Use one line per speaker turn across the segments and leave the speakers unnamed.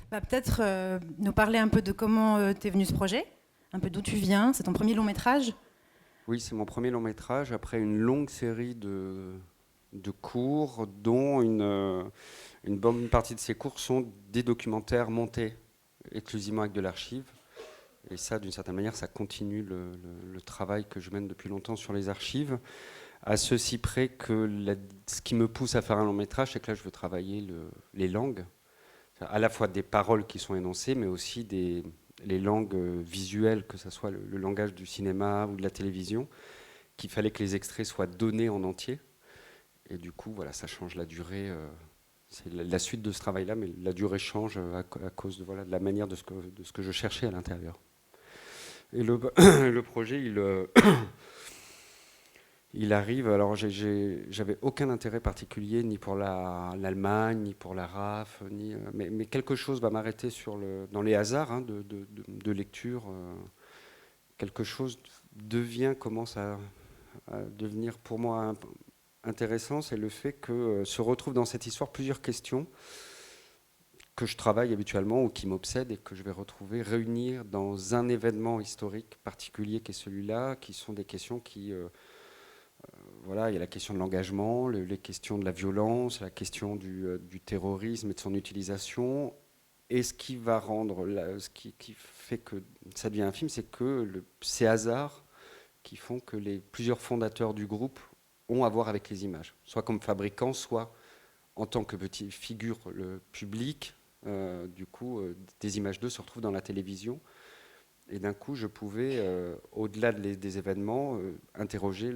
Peut-être nous parler un peu de comment t'es venu ce projet, un peu d'où tu viens. C'est ton premier long métrage.
Oui, c'est mon premier long métrage après une longue série de courts, dont une bonne partie de ces courts sont des documentaires montés exclusivement avec de l'archive. Et ça, d'une certaine manière, ça continue le travail que je mène depuis longtemps sur les archives. À ceci près que ce qui me pousse à faire un long métrage, c'est que là, je veux travailler les langues, à la fois des paroles qui sont énoncées, mais aussi les langues visuelles, que ce soit le langage du cinéma ou de la télévision, qu'il fallait que les extraits soient donnés en entier. Et du coup, voilà, ça change la durée. C'est la suite de ce travail-là, mais la durée change à cause de, voilà, de la manière de ce que je cherchais à l'intérieur. Et le projet, il arrive. Alors, j'avais aucun intérêt particulier, ni pour l'Allemagne, ni pour la RAF, mais quelque chose va m'arrêter dans les hasards hein, de lecture. Quelque chose commence à devenir pour moi intéressant, c'est le fait que se retrouvent dans cette histoire plusieurs questions que je travaille habituellement ou qui m'obsèdent et que je vais retrouver réunir dans un événement historique particulier qui est celui-là, qui sont des questions voilà, il y a la question de l'engagement, les questions de la violence, la question du terrorisme et de son utilisation. Et ce qui va rendre, ce qui fait que ça devient un film, c'est que ces hasards qui font que les plusieurs fondateurs du groupe ont à voir avec les images, soit comme fabricants, soit en tant que petite figure le public. Du coup, des images d'eux se retrouvent dans la télévision. Et d'un coup, je pouvais, au-delà des événements, interroger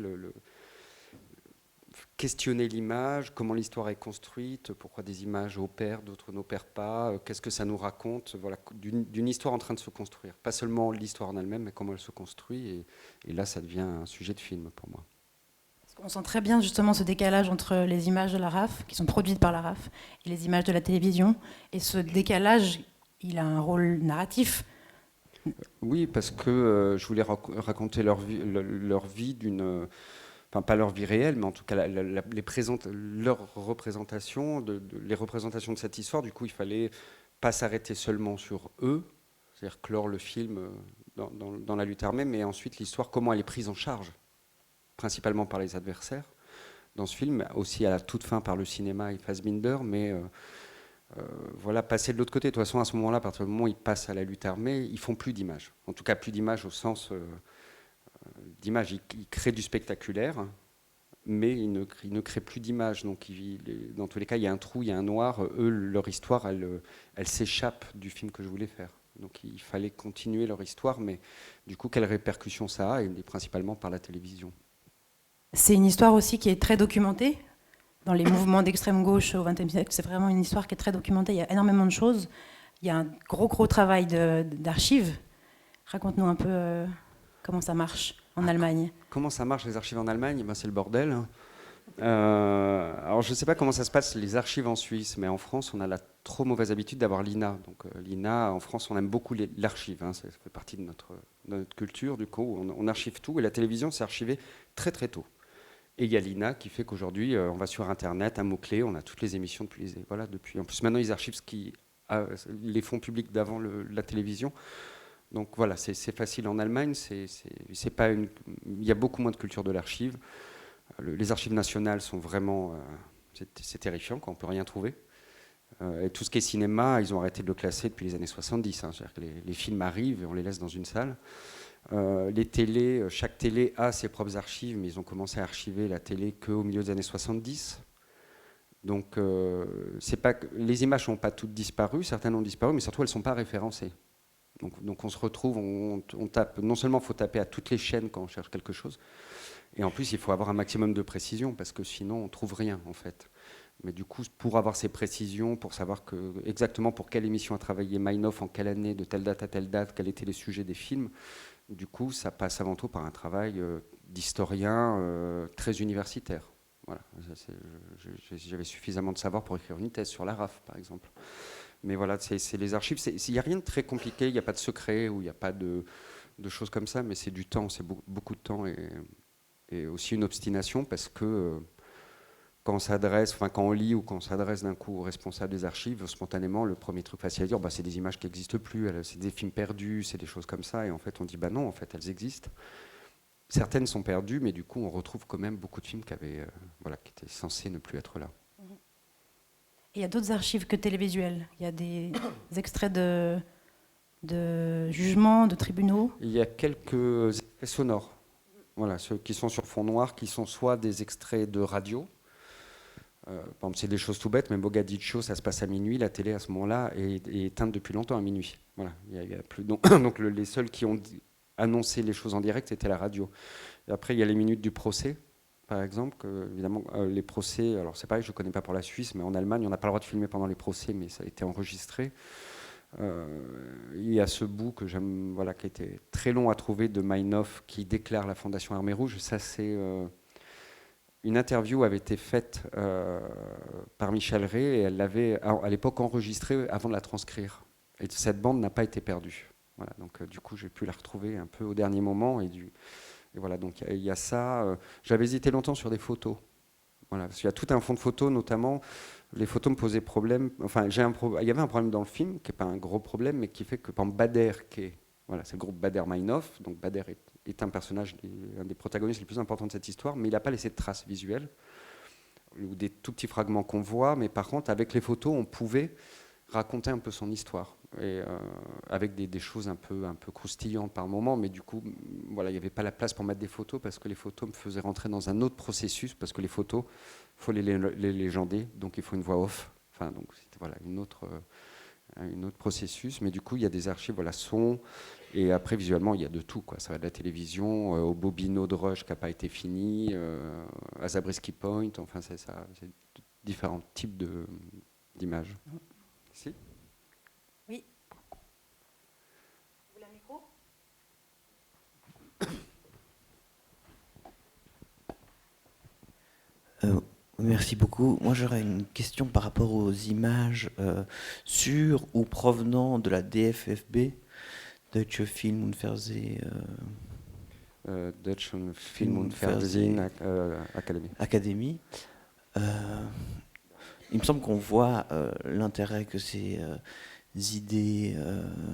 questionner l'image, comment l'histoire est construite, pourquoi des images opèrent, d'autres n'opèrent pas, qu'est-ce que ça nous raconte, voilà, d'une histoire en train de se construire. Pas seulement l'histoire en elle-même, mais comment elle se construit. Et là, ça devient un sujet de film pour moi.
On sent très bien justement ce décalage entre les images de la RAF, qui sont produites par la RAF, et les images de la télévision. Et ce décalage, il a un rôle narratif.
Oui, parce que je voulais raconter leur vie d'une... Enfin, pas leur vie réelle, mais en tout cas leur représentation, les représentations de cette histoire. Du coup, il fallait pas s'arrêter seulement sur eux, c'est-à-dire clore le film dans la lutte armée, mais ensuite l'histoire, comment elle est prise en charge, principalement par les adversaires dans ce film, aussi à la toute fin par le cinéma et Fassbinder, mais voilà, passer de l'autre côté. De toute façon, à ce moment-là, à partir du moment où ils passent à la lutte armée, ils font plus d'images. En tout cas, plus d'images au sens d'image. Ils créent du spectaculaire, mais ils ne créent plus d'images. Donc, dans tous les cas, il y a un trou, il y a un noir. Eux, leur histoire, elle s'échappe du film que je voulais faire. Donc, il fallait continuer leur histoire, mais du coup, quelles répercussions ça a, et principalement par la télévision.
C'est une histoire aussi qui est très documentée. Dans les mouvements d'extrême gauche au XXe siècle, c'est vraiment une histoire qui est très documentée. Il y a énormément de choses. Il y a un gros travail d'archives. Raconte-nous un peu comment ça marche en
Ah,
Allemagne.
comment ça marche les archives en Allemagne? Ben, c'est le bordel. Alors je ne sais pas comment ça se passe les archives en Suisse, mais en France on a la trop mauvaise habitude d'avoir l'INA. Donc l'INA en France on aime beaucoup l'archive, hein, ça fait partie de notre culture. Du coup on archive tout et la télévision c'est archivé très très tôt. Et il y a l'INA qui fait qu'aujourd'hui on va sur internet, un mot-clé, on a toutes les émissions voilà, depuis. En plus maintenant ils archivent les fonds publics d'avant la télévision. Donc voilà, c'est facile en Allemagne, c'est pas il y a beaucoup moins de culture de l'archive. Les archives nationales sont vraiment... c'est terrifiant, quand on ne peut rien trouver. Et tout ce qui est cinéma, ils ont arrêté de le classer depuis les années 70. Hein. C'est-à-dire que les films arrivent et on les laisse dans une salle. Les télés, chaque télé a ses propres archives, mais ils ont commencé à archiver la télé qu'au milieu des années 70. Donc c'est pas les images n'ont pas toutes disparu, certaines ont disparu, mais surtout elles ne sont pas référencées. Donc on se retrouve, on tape, non seulement il faut taper à toutes les chaînes quand on cherche quelque chose, et en plus, il faut avoir un maximum de précision parce que sinon, on trouve rien en fait. Mais du coup, pour avoir ces précisions, pour savoir exactement pour quelle émission a travaillé Meinhof, en quelle année, de telle date à telle date, quels étaient les sujets des films, du coup, ça passe avant tout par un travail d'historien très universitaire. Voilà, j'avais suffisamment de savoir pour écrire une thèse sur la RAF, par exemple. Mais voilà, c'est les archives. Il n'y a rien de très compliqué, il n'y a pas de secret ou il n'y a pas de choses comme ça, mais c'est du temps, c'est beaucoup de temps et aussi une obstination parce que quand on lit ou quand on s'adresse d'un coup au responsable des archives, spontanément, le premier truc facile à dire, c'est des images qui n'existent plus, c'est des films perdus, c'est des choses comme ça. Et en fait, on dit, non, en fait, elles existent. Certaines sont perdues, mais du coup, on retrouve quand même beaucoup de films qui étaient censés ne plus être là.
Il y a d'autres archives que télévisuelles. Il y a des extraits de jugements, de tribunaux.
Il y a quelques extraits sonores. Voilà, ceux qui sont sur fond noir, qui sont soit des extraits de radio. Par exemple, c'est des choses tout bêtes, mais Mogadiscio, ça se passe à minuit. La télé, à ce moment-là, est éteinte depuis longtemps à minuit. Voilà, il y a plus, donc les seuls qui ont annoncé les choses en direct, c'était la radio. Et après, il y a les minutes du procès, par exemple. Évidemment, les procès, alors c'est pareil, je ne connais pas pour la Suisse, mais en Allemagne, on n'a pas le droit de filmer pendant les procès, mais ça a été enregistré. Il y a ce bout que j'aime, qui était très long à trouver, de Meinhof, qui déclare la Fondation Armée Rouge. Ça, c'est une interview avait été faite par Michel Rey, et elle l'avait à l'époque enregistrée avant de la transcrire. Et cette bande n'a pas été perdue. Voilà, donc du coup, j'ai pu la retrouver un peu au dernier moment. Et voilà, donc il y a ça. J'avais hésité longtemps sur des photos. Voilà, parce qu'il y a tout un fond de photos, notamment. Les photos me posaient problème. Enfin, il y avait un problème dans le film, qui n'est pas un gros problème, mais qui fait que, par exemple, Bader, c'est le groupe Bader-Meinhof, donc Bader est un personnage, un des protagonistes les plus importants de cette histoire, mais il n'a pas laissé de traces visuelles, ou des tout petits fragments qu'on voit, mais par contre, avec les photos, on pouvait raconter un peu son histoire, et avec des choses un peu croustillantes par moment, mais du coup, il n'y avait pas la place pour mettre des photos, parce que les photos me faisaient rentrer dans un autre processus, parce que les photos, il faut les légender, donc il faut une voix off, donc c'était un autre processus, mais du coup, il y a des archives, son, et après, visuellement, il y a de tout, quoi. Ça va de la télévision, au Bobino de Rush qui n'a pas été fini, à Zabriskie Point, enfin, c'est différents types d'images. Si ?
Oui. Vous voulez un micro ?
Merci beaucoup. Moi, j'aurais une question par rapport aux images sur ou provenant de la DFFB, Deutsche Film- und
Deutsche Film- und Fernsehen
Academy. Il me semble qu'on voit l'intérêt que ces idées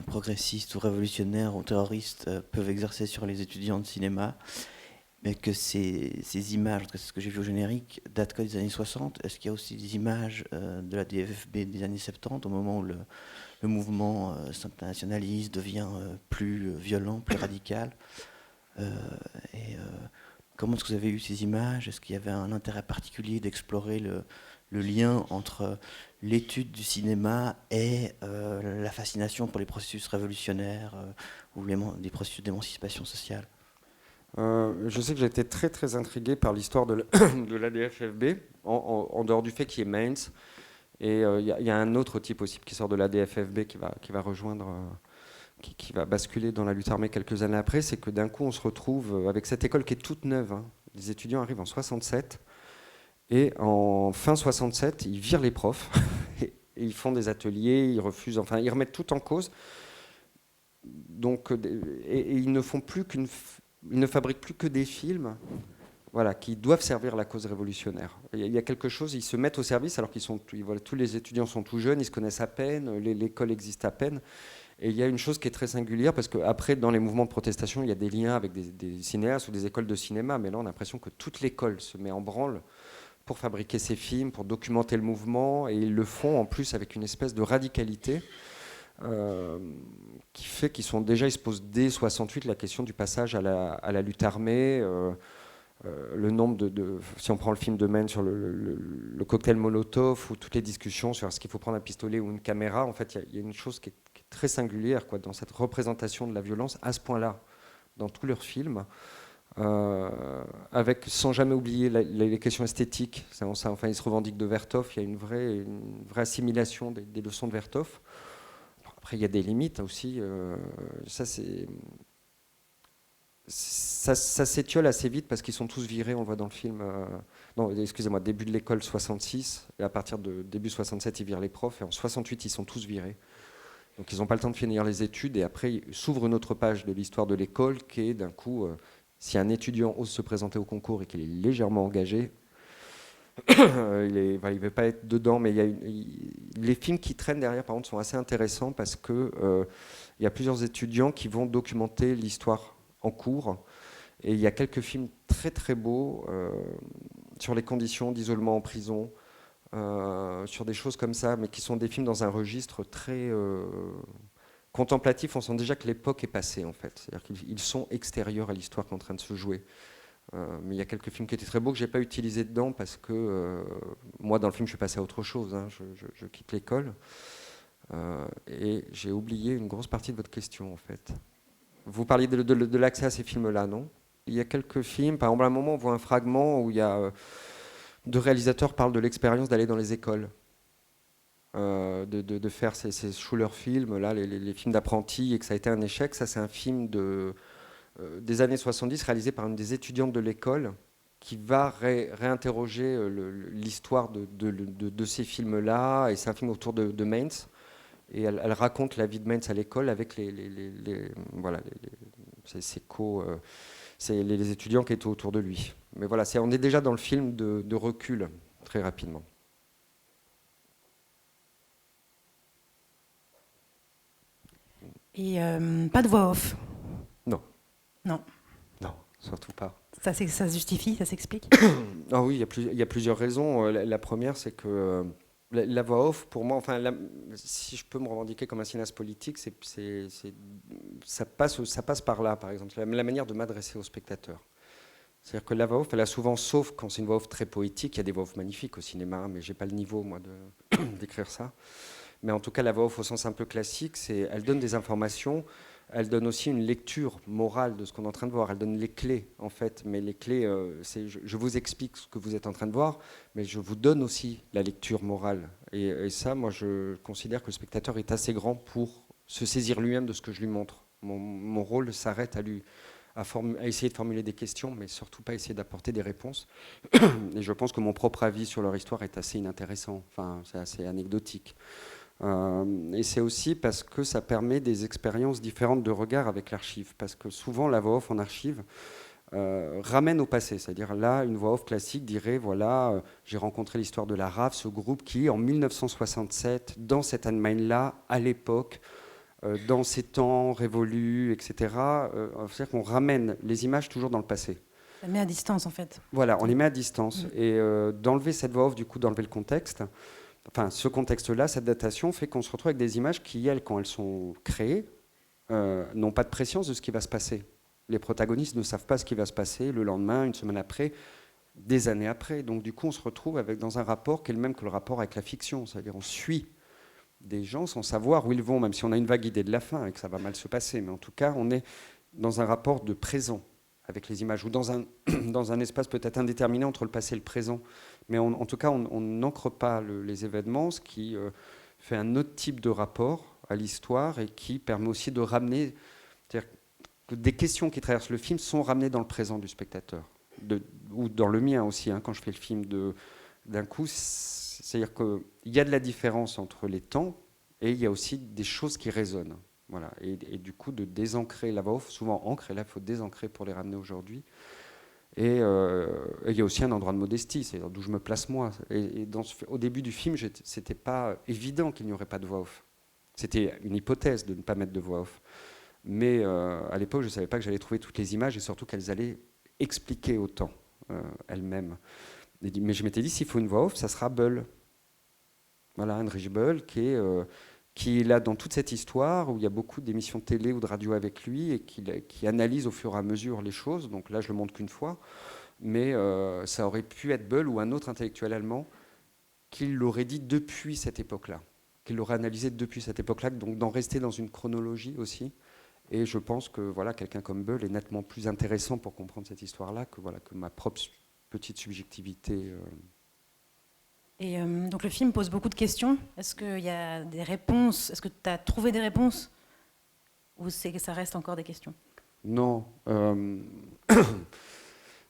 progressistes ou révolutionnaires ou terroristes peuvent exercer sur les étudiants de cinéma, mais que ces images, en tout cas c'est ce que j'ai vu au générique, datent des années 60. Est-ce qu'il y a aussi des images de la DFFB des années 70, au moment où le mouvement internationaliste devient plus violent, plus radical comment est-ce que vous avez eu ces images? Est-ce qu'il y avait un intérêt particulier d'explorer le lien entre l'étude du cinéma et la fascination pour les processus révolutionnaires ou des processus d'émancipation sociale?
Je sais que j'ai été très très intrigué par l'histoire de la DFFB, en dehors du fait qu'il y ait Mainz. Et il y a un autre type aussi qui sort de la DFFB qui va rejoindre, qui va basculer dans la lutte armée quelques années après. C'est que d'un coup on se retrouve avec cette école qui est toute neuve. Hein. Les étudiants arrivent en 67 et en fin 67 ils virent les profs et ils font des ateliers, ils refusent, enfin ils remettent tout en cause. Donc, et ils ne font plus ils ne fabriquent plus que des films, qui doivent servir la cause révolutionnaire. Il y a quelque chose, ils se mettent au service alors tous les étudiants sont tout jeunes, ils se connaissent à peine, l'école existe à peine. Et il y a une chose qui est très singulière, parce qu'après, dans les mouvements de protestation, il y a des liens avec des cinéastes ou des écoles de cinéma, mais là, on a l'impression que toute l'école se met en branle pour fabriquer ces films, pour documenter le mouvement, et ils le font en plus avec une espèce de radicalité qui fait qu'ils se posent dès 68 la question du passage à la lutte armée. Le nombre si on prend le film de Maine sur le cocktail Molotov, ou toutes les discussions sur est-ce qu'il faut prendre un pistolet ou une caméra, en fait, il y a une chose qui est très singulière, dans cette représentation de la violence à ce point-là, dans tous leurs films, sans jamais oublier les questions esthétiques. Enfin, ils se revendiquent de Vertov, il y a une vraie assimilation des leçons de Vertov. Après, il y a des limites aussi. Ça s'étiole assez vite parce qu'ils sont tous virés, on le voit dans le film. Début de l'école 66, et à partir de début 67, ils virent les profs, et en 68, ils sont tous virés. Donc ils n'ont pas le temps de finir les études, et après s'ouvre une autre page de l'histoire de l'école qui est d'un coup, si un étudiant ose se présenter au concours et qu'il est légèrement engagé, Il ne veut pas être dedans, mais les films qui traînent derrière, par contre, sont assez intéressants parce que il y a plusieurs étudiants qui vont documenter l'histoire en cours. Et il y a quelques films très très beaux sur les conditions d'isolement en prison, sur des choses comme ça, mais qui sont des films dans un registre très contemplatif. On sent déjà que l'époque est passée, en fait. C'est-à-dire qu'ils sont extérieurs à l'histoire qui est en train de se jouer. Mais il y a quelques films qui étaient très beaux que je n'ai pas utilisés dedans parce que moi, dans le film, je suis passé à autre chose. Hein. Je quitte l'école. Et j'ai oublié une grosse partie de votre question, en fait. Vous parliez de l'accès à ces films-là, non? Il y a quelques films, par exemple, à un moment, on voit un fragment où il y a deux réalisateurs parlent de l'expérience d'aller dans les écoles, de faire ces Schuler-films, là, les films d'apprentis, et que ça a été un échec. Ça, c'est un film des années 70 réalisé par une des étudiantes de l'école qui va réinterroger l'histoire de ces films-là. Et c'est un film autour de Mainz. Et elle raconte la vie de Mainz à l'école avec voilà, c'est les étudiants qui étaient autour de lui. Mais voilà, on est déjà dans le film de recul, très rapidement.
Et pas de voix off.
Non.
Non.
Non, surtout pas.
Ça se justifie, ça s'explique.
Ah oui, il y a plusieurs raisons. La première, c'est que la voix off, pour moi, enfin, si je peux me revendiquer comme un cinéaste politique, ça passe par là, par exemple, la manière de m'adresser au spectateur. C'est-à-dire que la voix off, elle a souvent, sauf quand c'est une voix off très poétique, il y a des voix off magnifiques au cinéma, mais j'ai pas le niveau, moi, d'écrire ça. Mais en tout cas, la voix off au sens un peu classique, elle donne des informations, elle donne aussi une lecture morale de ce qu'on est en train de voir. Elle donne les clés, en fait. Mais les clés, je vous explique ce que vous êtes en train de voir, mais je vous donne aussi la lecture morale. Et ça, moi, je considère que le spectateur est assez grand pour se saisir lui-même de ce que je lui montre. Mon rôle s'arrête à essayer de formuler des questions, mais surtout pas essayer d'apporter des réponses. Et je pense que mon propre avis sur leur histoire est assez inintéressant. Enfin, c'est assez anecdotique. Et c'est aussi parce que ça permet des expériences différentes de regard avec l'archive. Parce que souvent, la voix off en archive ramène au passé. C'est-à-dire là, une voix off classique dirait, voilà, j'ai rencontré l'histoire de la RAF, ce groupe qui, en 1967, dans cette Allemagne-là, à l'époque, dans ces temps révolus, etc., c'est-à-dire qu'on ramène les images toujours dans le passé.
Ça met à distance, en fait.
Voilà, on les met à distance. Et d'enlever cette voix off, du coup, d'enlever le contexte, enfin, ce contexte-là, cette datation fait qu'on se retrouve avec des images qui, elles, quand elles sont créées, n'ont pas de préscience de ce qui va se passer. Les protagonistes ne savent pas ce qui va se passer le lendemain, une semaine après, des années après. Donc, du coup, on se retrouve dans un rapport qui est le même que le rapport avec la fiction. C'est-à-dire, on suit des gens sans savoir où ils vont, même si on a une vague idée de la fin et que ça va mal se passer. Mais en tout cas, on est dans un rapport de présent avec les images, ou dans un espace peut-être indéterminé entre le passé et le présent. Mais en tout cas, on n'ancre pas les événements, ce qui fait un autre type de rapport à l'histoire et qui permet aussi de ramener, c'est-à-dire que des questions qui traversent le film sont ramenées dans le présent du spectateur, ou dans le mien aussi, hein, quand je fais le film d'un coup. C'est-à-dire qu'il y a de la différence entre les temps et il y a aussi des choses qui résonnent. Voilà. Et du coup, de désancrer la voix off, souvent ancre, et là, il faut désancrer pour les ramener aujourd'hui. Et il y a aussi un endroit de modestie, c'est d'où je me place moi. Et au début du film, c'était pas évident qu'il n'y aurait pas de voix off. C'était une hypothèse de ne pas mettre de voix off. Mais à l'époque, je ne savais pas que j'allais trouver toutes les images et surtout qu'elles allaient expliquer autant elles-mêmes. Mais je m'étais dit, s'il faut une voix off, ça sera Bull. Voilà, Heinrich Bull, qui est là dans toute cette histoire, où il y a beaucoup d'émissions de télé ou de radio avec lui, et qui analyse au fur et à mesure les choses. Donc là, je le montre qu'une fois. Mais ça aurait pu être Bull ou un autre intellectuel allemand qui l'aurait dit depuis cette époque-là, qui l'aurait analysé depuis cette époque-là, donc d'en rester dans une chronologie aussi. Et je pense que voilà, quelqu'un comme Bull est nettement plus intéressant pour comprendre cette histoire-là que ma propre petite subjectivité.
Et donc le film pose beaucoup de questions. Est-ce qu'il y a des réponses? Est-ce que tu as trouvé des réponses? Ou ça reste encore des questions?
Non.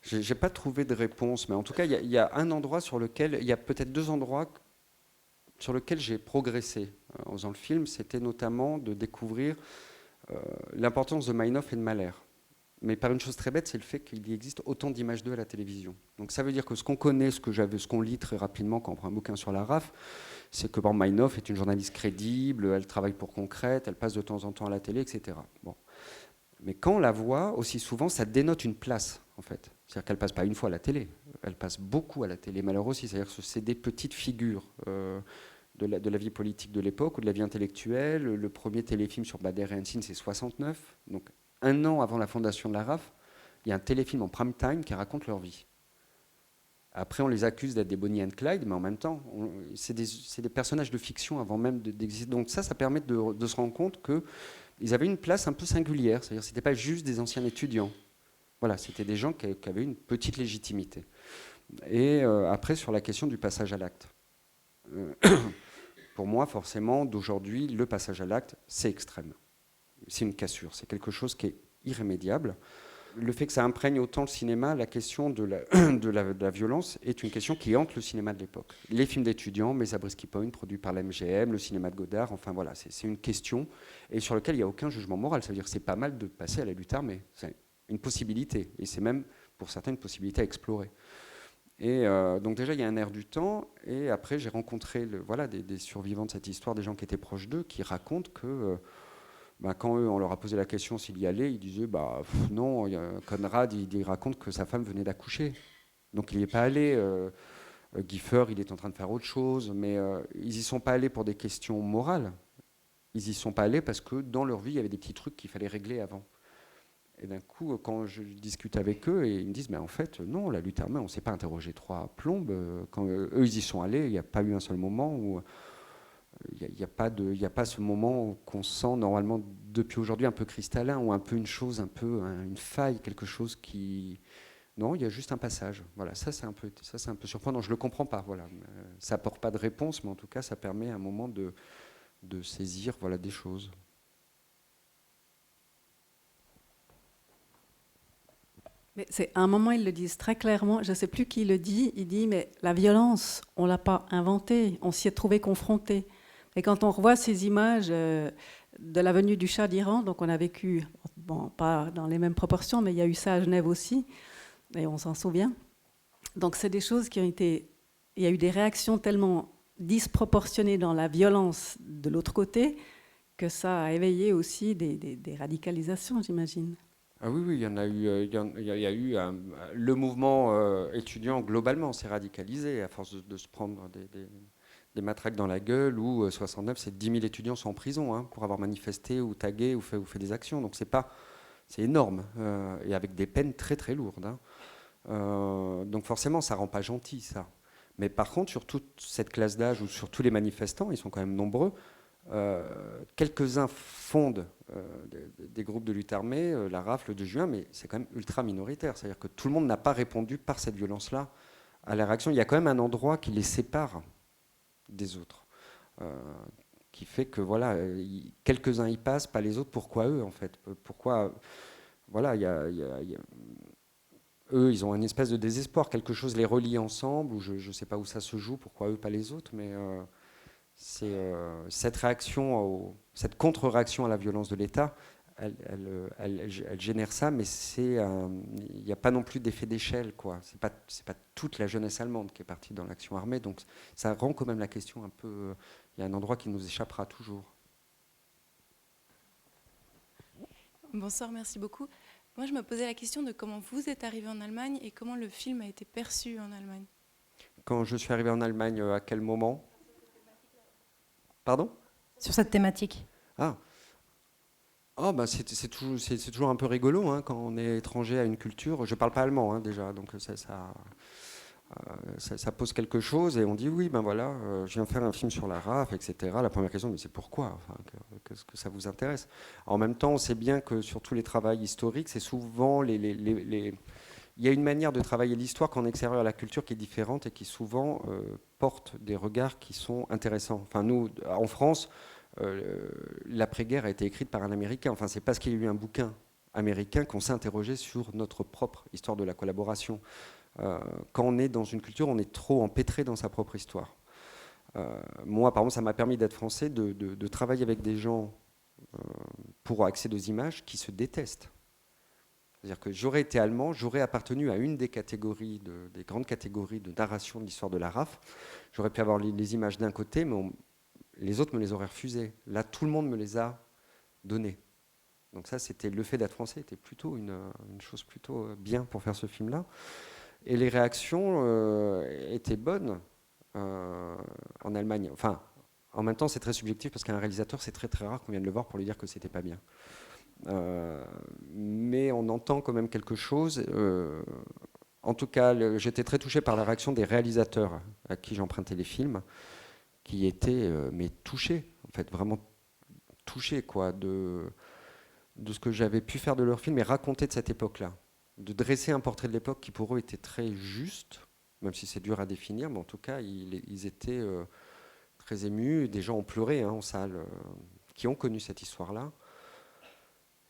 J'ai pas trouvé de réponse, mais en tout cas, il y a un endroit sur lequel, il y a peut-être deux endroits sur lesquels j'ai progressé en faisant le film. C'était notamment de découvrir l'importance de Meinhof et de Mahler. mais par une chose très bête, c'est le fait qu'il y existe autant d'images d'eux à la télévision. Donc ça veut dire que ce qu'on connaît, ce qu'on lit très rapidement quand on prend un bouquin sur la RAF, c'est que Meinhof est une journaliste crédible, elle travaille pour Concrète, elle passe de temps en temps à la télé, etc. Bon. Mais quand on la voit, aussi souvent, ça dénote une place, en fait. C'est-à-dire qu'elle passe pas une fois à la télé, elle passe beaucoup à la télé, malheureusement aussi. C'est-à-dire que c'est des petites figures de la vie politique de l'époque ou de la vie intellectuelle. Le premier téléfilm sur Bader et Hansine, c'est 69. Donc, un an avant la fondation de la RAF, il y a un téléfilm en prime time qui raconte leur vie. Après, on les accuse d'être des Bonnie and Clyde, mais en même temps, c'est des personnages de fiction avant même d'exister. Donc ça permet de se rendre compte qu'ils avaient une place un peu singulière. C'est-à-dire que ce n'était pas juste des anciens étudiants. Voilà, c'était des gens qui avaient une petite légitimité. Et après, sur la question du passage à l'acte. Pour moi, forcément, d'aujourd'hui, le passage à l'acte, c'est extrême. C'est une cassure, c'est quelque chose qui est irrémédiable. Le fait que ça imprègne autant le cinéma, la question de la violence est une question qui hante le cinéma de l'époque. Les films d'étudiants, Mes Zabriskie Point, produits par la MGM, le cinéma de Godard, enfin voilà, c'est une question et sur laquelle il n'y a aucun jugement moral. Ça veut dire que c'est pas mal de passer à la lutte armée. C'est une possibilité, et c'est même, pour certains, une possibilité à explorer. Et donc déjà, il y a un air du temps, et après, j'ai rencontré des survivants de cette histoire, des gens qui étaient proches d'eux, qui racontent que... quand eux, on leur a posé la question s'il y allait, ils disaient non. Conrad, il raconte que sa femme venait d'accoucher, donc il n'y est pas allé. Gifford, il est en train de faire autre chose, mais ils n'y sont pas allés pour des questions morales. Ils n'y sont pas allés parce que dans leur vie, il y avait des petits trucs qu'il fallait régler avant. Et d'un coup, quand je discute avec eux, et ils me disent en fait, non, la lutte armée, on ne s'est pas interrogé 3 plombes. Quand eux, ils y sont allés, il n'y a pas eu un seul moment où... Il n'y a pas ce moment qu'on sent normalement depuis aujourd'hui un peu cristallin ou un peu une chose, une faille, quelque chose qui... Non, il y a juste un passage. Voilà, ça c'est un peu surprenant. Je ne le comprends pas. Voilà. Ça n'apporte pas de réponse, mais en tout cas, ça permet à un moment de saisir des choses.
Mais à un moment, ils le disent très clairement, je ne sais plus qui le dit, il dit, mais la violence, on ne l'a pas inventée, on s'y est trouvé confronté. Et quand on revoit ces images de la venue du Shah d'Iran, donc on a vécu, pas dans les mêmes proportions, mais il y a eu ça à Genève aussi, et on s'en souvient. Donc c'est des choses qui ont été... Il y a eu des réactions tellement disproportionnées dans la violence de l'autre côté que ça a éveillé aussi des radicalisations, j'imagine.
Ah oui, il y en a eu. Il y a eu le mouvement étudiant globalement s'est radicalisé à force de se prendre des matraques dans la gueule. Où 69, c'est 10 000 étudiants sont en prison pour avoir manifesté ou tagué ou fait des actions. Donc c'est énorme et avec des peines très très lourdes. Donc forcément, ça rend pas gentil ça. Mais par contre, sur toute cette classe d'âge ou sur tous les manifestants, ils sont quand même nombreux. Quelques-uns fondent des groupes de lutte armée, la RAF, le 2 juin, mais c'est quand même ultra minoritaire. C'est-à-dire que tout le monde n'a pas répondu par cette violence-là à la réaction. Il y a quand même un endroit qui les sépare des autres, qui fait que quelques-uns y passent, pas les autres. Pourquoi eux, en fait? Pourquoi eux, ils ont une espèce de désespoir, quelque chose les relie ensemble, ou je ne sais pas où ça se joue, pourquoi eux, pas les autres, mais... c'est cette réaction, cette contre-réaction à la violence de l'État, elle génère ça, mais il n'y a pas non plus d'effet d'échelle, quoi. C'est pas toute la jeunesse allemande qui est partie dans l'action armée, donc ça rend quand même la question un peu... Il y a un endroit qui nous échappera toujours.
Bonsoir, merci beaucoup. Moi, je me posais la question de comment vous êtes arrivé en Allemagne et comment le film a été perçu en Allemagne.
Quand je suis arrivé en Allemagne, à quel moment ? Pardon ?
Sur cette thématique.
C'est toujours un peu rigolo quand on est étranger à une culture. Je ne parle pas allemand déjà, donc ça pose quelque chose et on dit oui, je viens faire un film sur la RAF, etc. La première question, mais c'est pourquoi ? Qu'est-ce que ça vous intéresse ? En même temps, on sait bien que sur tous les travaux historiques, c'est souvent il y a une manière de travailler l'histoire qu'en extérieur à la culture qui est différente et qui souvent porte des regards qui sont intéressants. Enfin, nous, en France, l'après-guerre a été écrite par un Américain. Enfin, c'est parce qu'il y a eu un bouquin américain qu'on s'est interrogé sur notre propre histoire de la collaboration. Quand on est dans une culture, on est trop empêtré dans sa propre histoire. Moi, par exemple, ça m'a permis d'être français, de travailler avec des gens pour accéder aux images qui se détestent. C'est-à-dire que j'aurais été allemand, j'aurais appartenu à une des catégories, des grandes catégories de narration de l'histoire de la RAF. J'aurais pu avoir les images d'un côté, mais les autres me les auraient refusées. Là, tout le monde me les a données. Donc ça, c'était le fait d'être français, était plutôt une chose plutôt bien pour faire ce film-là. Et les réactions étaient bonnes en Allemagne. Enfin, en même temps, c'est très subjectif parce qu'un réalisateur, c'est très très rare qu'on vienne le voir pour lui dire que c'était pas bien. Mais on entend quand même quelque chose. En tout cas, j'étais très touché par la réaction des réalisateurs à qui j'empruntais les films, qui étaient mais touchés, en fait, vraiment touchés quoi, de ce que j'avais pu faire de leurs films et raconter de cette époque-là. De dresser un portrait de l'époque qui pour eux était très juste, même si c'est dur à définir, mais en tout cas, ils étaient très émus. Des gens ont pleuré en salle, qui ont connu cette histoire-là.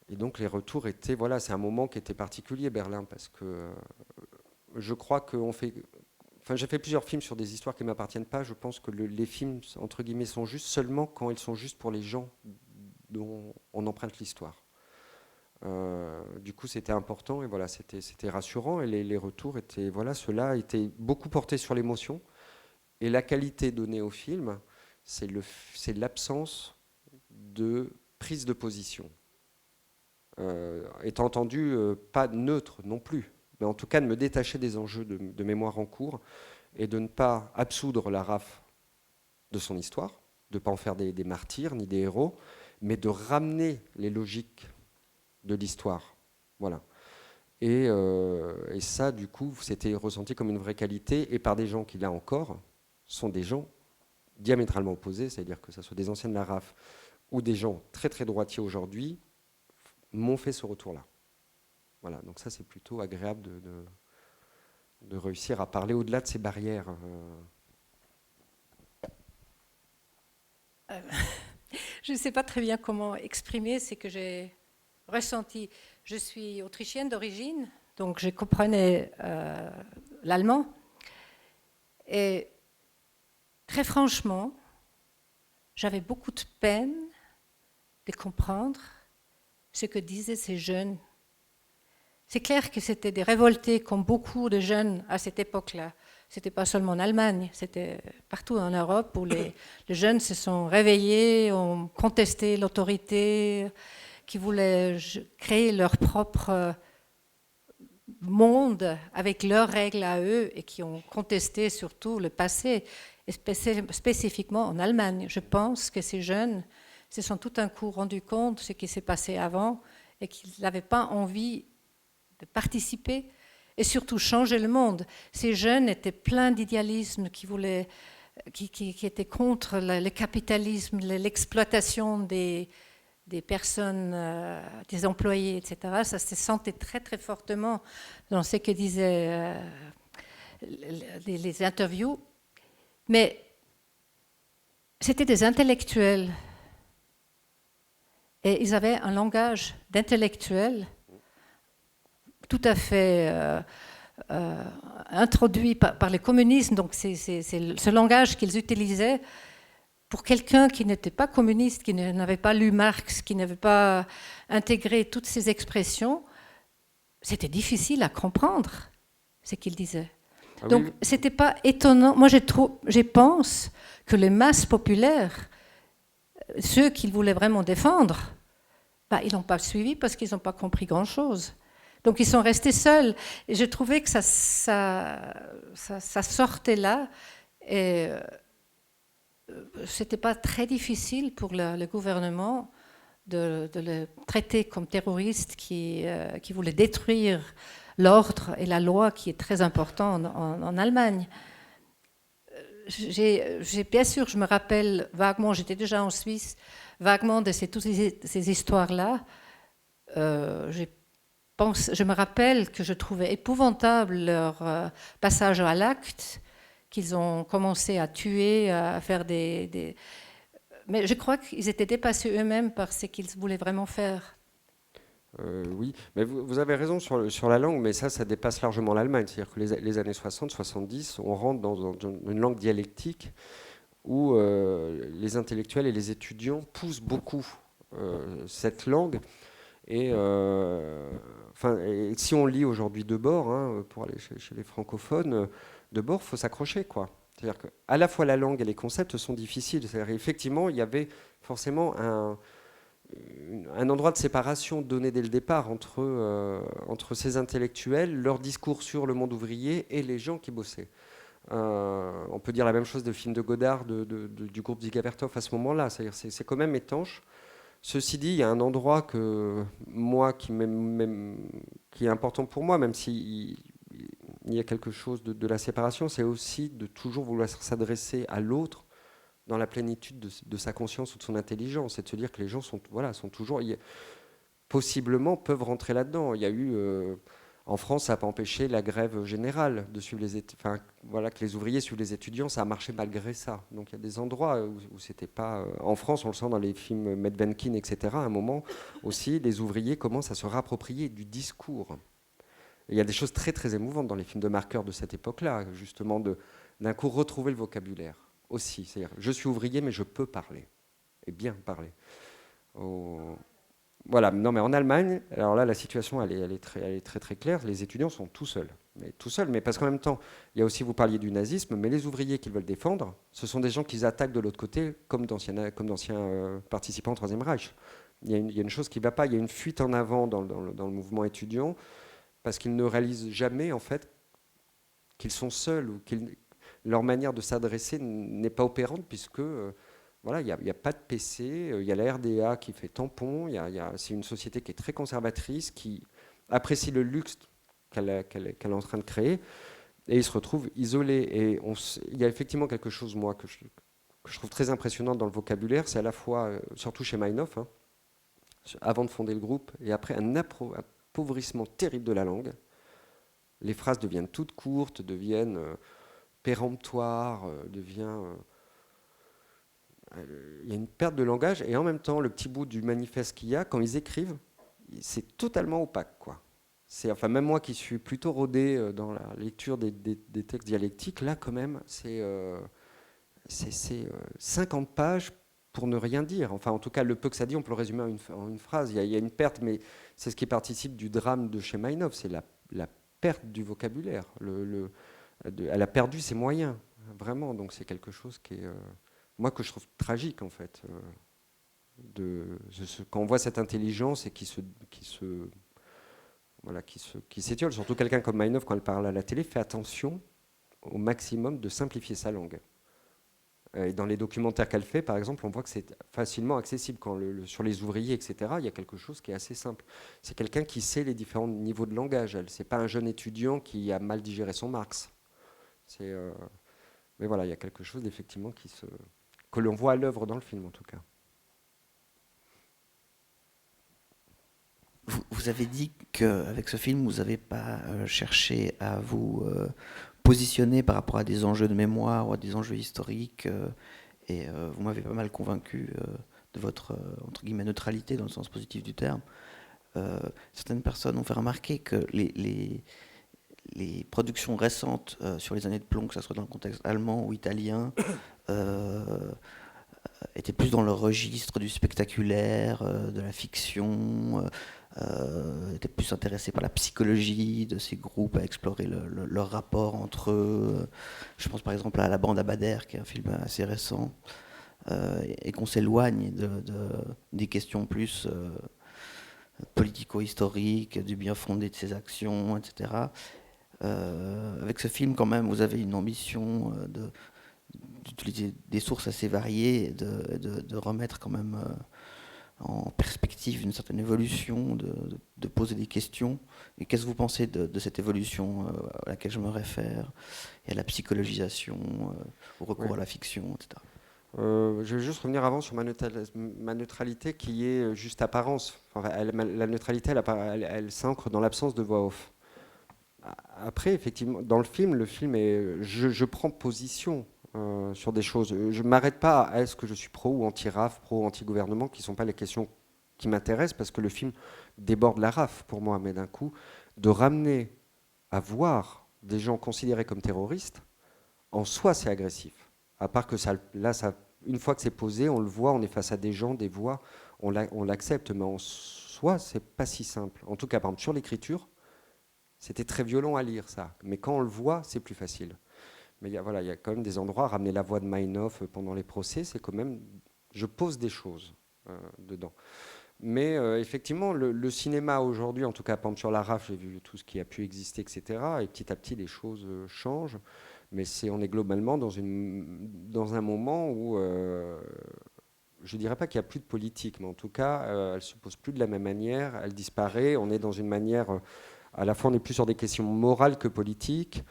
Et donc les retours étaient, voilà, c'est un moment qui était particulier, Berlin, parce que je crois qu'on fait... Enfin, j'ai fait plusieurs films sur des histoires qui ne m'appartiennent pas. Je pense que les films, entre guillemets, sont justes seulement quand ils sont justes pour les gens dont on emprunte l'histoire. Du coup, c'était important et voilà, c'était rassurant. Et les retours étaient, voilà, ceux-là étaient beaucoup portés sur l'émotion. Et la qualité donnée au film, c'est l'absence de prise de position. Étant entendu, pas neutre non plus, mais en tout cas de me détacher des enjeux de mémoire en cours et de ne pas absoudre la RAF de son histoire, de ne pas en faire des martyrs ni des héros, mais de ramener les logiques de l'histoire. Voilà. Et ça, du coup, c'était ressenti comme une vraie qualité, et par des gens qui, là encore, sont des gens diamétralement opposés, c'est-à-dire que ce soit des anciens de la RAF ou des gens très très droitiers aujourd'hui, m'ont fait ce retour-là. Voilà, donc ça c'est plutôt agréable de réussir à parler au-delà de ces barrières.
Je ne sais pas très bien comment exprimer ce que j'ai ressenti. Je suis autrichienne d'origine, donc je comprenais l'allemand. Et très franchement, j'avais beaucoup de peine de comprendre ce que disaient ces jeunes. C'est clair que c'était des révoltés comme beaucoup de jeunes à cette époque-là. C'était pas seulement en Allemagne, c'était partout en Europe où les jeunes se sont réveillés, ont contesté l'autorité, qui voulaient créer leur propre monde avec leurs règles à eux et qui ont contesté surtout le passé, et spécifiquement en Allemagne. Je pense que ces jeunes se sont tout d'un coup rendus compte de ce qui s'est passé avant et qu'ils n'avaient pas envie de participer et surtout changer le monde. Ces jeunes étaient pleins d'idéalisme, qui étaient contre le capitalisme, l'exploitation des personnes, des employés, etc. Ça se sentait très très fortement dans ce que disaient les interviews. Mais c'était des intellectuels. Et ils avaient un langage d'intellectuels tout à fait introduit par les communistes. Donc c'est ce langage qu'ils utilisaient pour quelqu'un qui n'était pas communiste, qui n'avait pas lu Marx, qui n'avait pas intégré toutes ces expressions. C'était difficile à comprendre ce qu'ils disaient. Ah donc oui. C'était pas étonnant. Moi je pense que les masses populaires, ceux qu'ils voulaient vraiment défendre, ils n'ont pas suivi parce qu'ils n'ont pas compris grand-chose. Donc ils sont restés seuls. Et je trouvais que ça sortait là. Et c'était pas très difficile pour le gouvernement de le traiter comme terroriste qui voulait détruire l'ordre et la loi qui est très important en Allemagne. Bien sûr, je me rappelle vaguement, j'étais déjà en Suisse, vaguement de toutes ces histoires-là. Je me rappelle que je trouvais épouvantable leur passage à l'acte, qu'ils ont commencé à tuer, à faire des... Mais je crois qu'ils étaient dépassés eux-mêmes par ce qu'ils voulaient vraiment faire.
Oui, mais vous avez raison sur la langue, mais ça dépasse largement l'Allemagne. C'est-à-dire que les années 60-70, on rentre dans une langue dialectique où les intellectuels et les étudiants poussent beaucoup cette langue. Et, et si on lit aujourd'hui Debord, hein, pour aller chez les francophones, Debord, il faut s'accrocher, quoi. C'est-à-dire qu'à la fois la langue et les concepts sont difficiles. C'est-à-dire effectivement, il y avait forcément un endroit de séparation donné dès le départ entre ces intellectuels, leur discours sur le monde ouvrier et les gens qui bossaient. On peut dire la même chose de films de Godard, du groupe Dziga Vertov à ce moment-là. C'est-à-dire c'est quand même étanche. Ceci dit, il y a un endroit que moi qui est important pour moi, même s'il y a quelque chose de la séparation, c'est aussi de toujours vouloir s'adresser à l'autre dans la plénitude de sa conscience ou de son intelligence, et de se dire que les gens sont toujours, possiblement peuvent rentrer là-dedans. Il y a eu, en France, ça n'a pas empêché la grève générale de suivre que les ouvriers suivent les étudiants, ça a marché malgré ça. Donc il y a des endroits où c'était pas. En France, on le sent dans les films Medvedkin, etc. À un moment aussi, les ouvriers commencent à se réapproprier du discours. Et il y a des choses très très émouvantes dans les films de marqueurs de cette époque-là, justement d'un coup retrouver le vocabulaire aussi. C'est-à-dire, je suis ouvrier, mais je peux parler et bien parler. Voilà, non mais en Allemagne, alors là la situation elle est très très claire, les étudiants sont tout seuls, mais parce qu'en même temps, il y a aussi, vous parliez du nazisme, mais les ouvriers qu'ils veulent défendre, ce sont des gens qu'ils attaquent de l'autre côté, comme d'anciens participants au Troisième Reich. Il y a une chose qui ne va pas, il y a une fuite en avant dans le mouvement étudiant, parce qu'ils ne réalisent jamais en fait qu'ils sont seuls, ou leur manière de s'adresser n'est pas opérante, puisque... Voilà, il n'y a pas de PC, il y a la RDA qui fait tampon, c'est une société qui est très conservatrice, qui apprécie le luxe qu'elle est en train de créer, et ils se retrouvent isolés. Et il y a effectivement quelque chose, moi, que je trouve très impressionnant dans le vocabulaire, c'est à la fois, surtout chez Meinhof, hein, avant de fonder le groupe, et après un appauvrissement terrible de la langue. Les phrases deviennent toutes courtes, deviennent péremptoires, il y a une perte de langage, et en même temps, le petit bout du manifeste qu'il y a, quand ils écrivent, c'est totalement opaque, quoi. Enfin, même moi qui suis plutôt rodé dans la lecture des textes dialectiques, là, quand même, c'est 50 pages pour ne rien dire. Enfin, en tout cas, le peu que ça dit, on peut le résumer en une phrase. Il y a une perte, mais c'est ce qui participe du drame de chez Meinhof, c'est la perte du vocabulaire. Elle a perdu ses moyens, vraiment. Donc, c'est quelque chose qui est... moi, que je trouve tragique, en fait, quand on voit cette intelligence et qui s'étiole. Surtout quelqu'un comme Meinhof, quand elle parle à la télé, fait attention au maximum de simplifier sa langue. Et dans les documentaires qu'elle fait, par exemple, on voit que c'est facilement accessible. Sur les ouvriers, etc., il y a quelque chose qui est assez simple. C'est quelqu'un qui sait les différents niveaux de langage. C'est pas un jeune étudiant qui a mal digéré son Marx. Mais voilà, il y a quelque chose, effectivement, que l'on voit à l'œuvre dans le film, en tout cas.
Vous avez dit qu'avec ce film, vous n'avez pas cherché à vous positionner par rapport à des enjeux de mémoire ou à des enjeux historiques, et vous m'avez pas mal convaincu de votre entre guillemets neutralité dans le sens positif du terme. Certaines personnes ont fait remarquer que les productions récentes sur les années de plomb, que ce soit dans le contexte allemand ou italien, étaient plus dans le registre du spectaculaire, de la fiction, étaient plus intéressés par la psychologie de ces groupes, à explorer leur rapport entre eux. Je pense par exemple à La Bande à Bader, qui est un film assez récent, et qu'on s'éloigne des questions plus politico-historiques, du bien fondé de ses actions, etc. Avec ce film, quand même, vous avez une ambition d'utiliser des sources assez variées, de remettre quand même en perspective une certaine évolution, de poser des questions. Et qu'est-ce que vous pensez de cette évolution à laquelle je me réfère, et à la psychologisation, au recours à la fiction, etc.
Je vais juste revenir avant sur ma neutralité qui est juste apparence. Enfin, la neutralité, elle s'ancre dans l'absence de voix off. Après, effectivement, dans le film est, je prends position sur des choses. Je ne m'arrête pas à est-ce que je suis pro ou anti-RAF, pro ou anti-gouvernement, qui ne sont pas les questions qui m'intéressent, parce que le film déborde la RAF pour moi, mais d'un coup, de ramener à voir des gens considérés comme terroristes, en soi, c'est agressif. À part que une fois que c'est posé, on le voit, on est face à des gens, des voix, on l'accepte, mais en soi, soi, c'est pas si simple. En tout cas, par exemple, sur l'écriture, c'était très violent à lire, ça. Mais quand on le voit, c'est plus facile. Mais il y a quand même des endroits, ramener la voix de Meinhof pendant les procès, c'est quand même... Je pose des choses dedans. Mais effectivement, le cinéma aujourd'hui, en tout cas, par exemple, sur la RAF, j'ai vu tout ce qui a pu exister, etc. Et petit à petit, les choses changent. Mais on est globalement dans un moment où... je ne dirais pas qu'il n'y a plus de politique, mais en tout cas, elle ne se pose plus de la même manière, elle disparaît. On est dans une manière, à la fois on est plus sur des questions morales que politiques,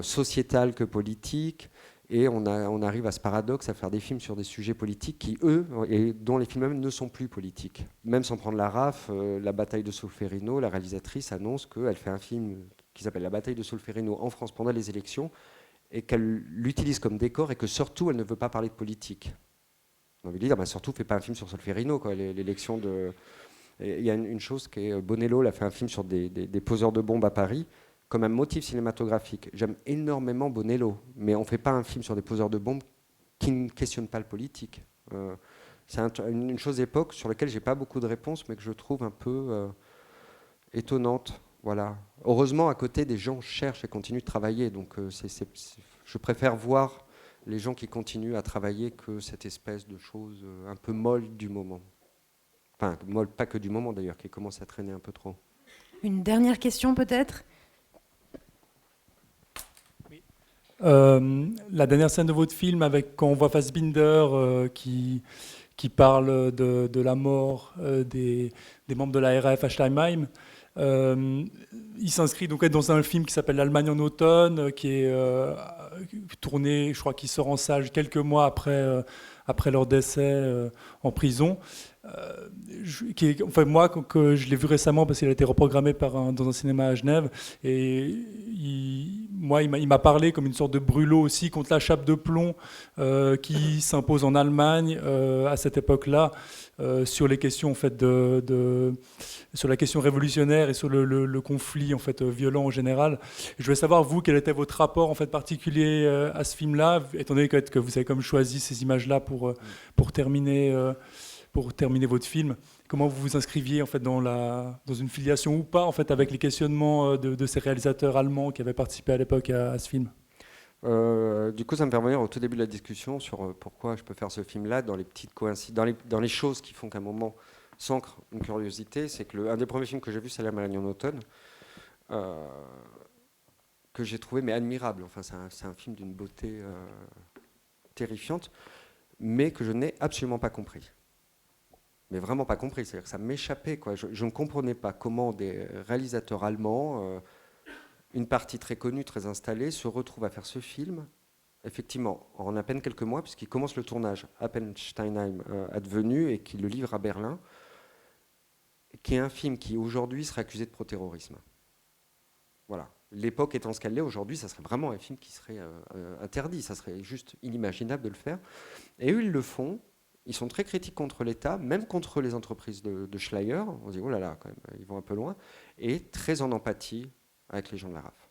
sociétales que politiques, et on arrive à ce paradoxe à faire des films sur des sujets politiques qui, eux, et dont les films même ne sont plus politiques. Même sans prendre la RAF, La bataille de Solferino, la réalisatrice annonce qu'elle fait un film qui s'appelle La bataille de Solferino en France pendant les élections, et qu'elle l'utilise comme décor, et que surtout, elle ne veut pas parler de politique. On veut dire, surtout, fais pas un film sur Solferino, quoi, l'élection de... Il y a une chose qui est... Bonello a fait un film sur des poseurs de bombes à Paris, comme un motif cinématographique. J'aime énormément Bonello, mais on ne fait pas un film sur des poseurs de bombes qui ne questionnent pas le politique. C'est une chose époque sur laquelle je n'ai pas beaucoup de réponses, mais que je trouve un peu étonnante. Voilà. Heureusement, à côté, des gens cherchent et continuent de travailler. Donc, je préfère voir les gens qui continuent à travailler que cette espèce de chose un peu molle du moment. Enfin, molle, pas que du moment d'ailleurs, qui commence à traîner un peu trop.
Une dernière question peut-être ?
La dernière scène de votre film, quand on voit Fassbinder qui parle de la mort des membres de la RAF à Steinheim, il s'inscrit donc dans un film qui s'appelle L'Allemagne en automne, qui est tourné, je crois qu'il sort en salle quelques mois après leur décès en prison. Moi, que je l'ai vu récemment parce qu'il a été reprogrammé dans un cinéma à Genève, et il m'a parlé comme une sorte de brûlot aussi contre la chape de plomb qui s'impose en Allemagne à cette époque-là, sur les questions en fait sur la question révolutionnaire et sur le conflit en fait violent en général. Je voulais savoir, vous, quel était votre rapport en fait particulier à ce film-là, étant donné que vous avez comme choisi ces images-là pour terminer votre film. Comment vous vous inscriviez en fait dans une filiation ou pas en fait avec les questionnements de ces réalisateurs allemands qui avaient participé à l'époque à ce film?
Du coup, ça me fait revenir au tout début de la discussion sur pourquoi je peux faire ce film-là, dans les petites coïncidences, dans les choses qui font qu'à un moment s'ancre une curiosité. C'est que un des premiers films que j'ai vu, c'est L'Allemagne en automne, que j'ai trouvé mais admirable. Enfin, c'est un film d'une beauté terrifiante, mais que je n'ai absolument pas compris. Mais vraiment pas compris, c'est-à-dire que ça m'échappait, quoi. Je ne comprenais pas comment des réalisateurs allemands, une partie très connue, très installée, se retrouvent à faire ce film, effectivement, en à peine quelques mois, puisqu'ils commencent le tournage à peine Steinheim advenu, et qu'ils le livrent à Berlin, qui est un film qui aujourd'hui serait accusé de pro-terrorisme. Voilà. L'époque étant ce qu'elle est aujourd'hui, ça serait vraiment un film qui serait interdit, ça serait juste inimaginable de le faire. Et eux, ils le font. Ils sont très critiques contre l'État, même contre les entreprises de Schleyer. On se dit, oh là là, quand même, ils vont un peu loin. Et très en empathie avec les gens de la RAF.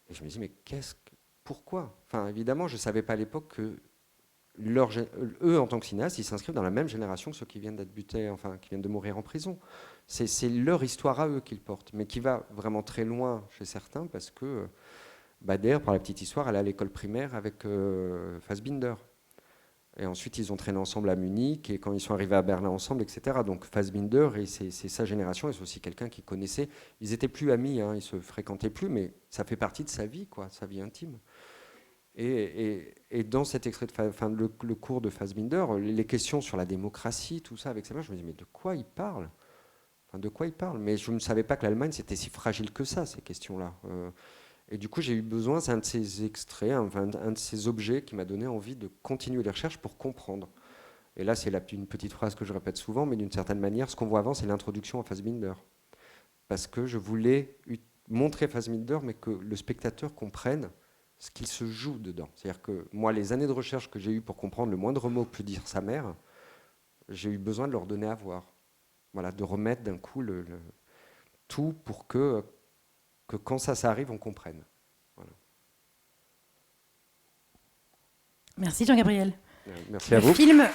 Et je me dis, mais pourquoi ? Enfin, évidemment, je ne savais pas à l'époque que eux, en tant que cinéastes, ils s'inscrivent dans la même génération que ceux qui viennent d'être butés, enfin, qui viennent de mourir en prison. C'est leur histoire à eux qu'ils portent, mais qui va vraiment très loin chez certains, parce que Bader, par la petite histoire, elle est à l'école primaire avec Fassbinder. Et ensuite, ils ont traîné ensemble à Munich, et quand ils sont arrivés à Berlin ensemble, etc. Donc Fassbinder, et c'est sa génération, et c'est aussi quelqu'un qui connaissait. Ils n'étaient plus amis, hein, ils se fréquentaient plus, mais ça fait partie de sa vie, quoi, sa vie intime. Et dans cet extrait le cours de Fassbinder, les questions sur la démocratie, tout ça, avec sa mère, je me dis, mais de quoi il parle ? Enfin, de quoi il parle ? Mais je ne savais pas que l'Allemagne, c'était si fragile que ça, ces questions-là. Et du coup, j'ai eu besoin, c'est un de ces extraits, un de ces objets qui m'a donné envie de continuer les recherches pour comprendre. Et là, c'est une petite phrase que je répète souvent, mais d'une certaine manière, ce qu'on voit avant, c'est l'introduction à Fassbinder. Parce que je voulais montrer Fassbinder, mais que le spectateur comprenne ce qu'il se joue dedans. C'est-à-dire que moi, les années de recherche que j'ai eues pour comprendre le moindre mot que peut dire sa mère, j'ai eu besoin de leur donner à voir. Voilà, de remettre d'un coup tout pour que quand ça arrive, on comprenne. Voilà.
Merci Jean-Gabriel.
Merci à vous.
Le film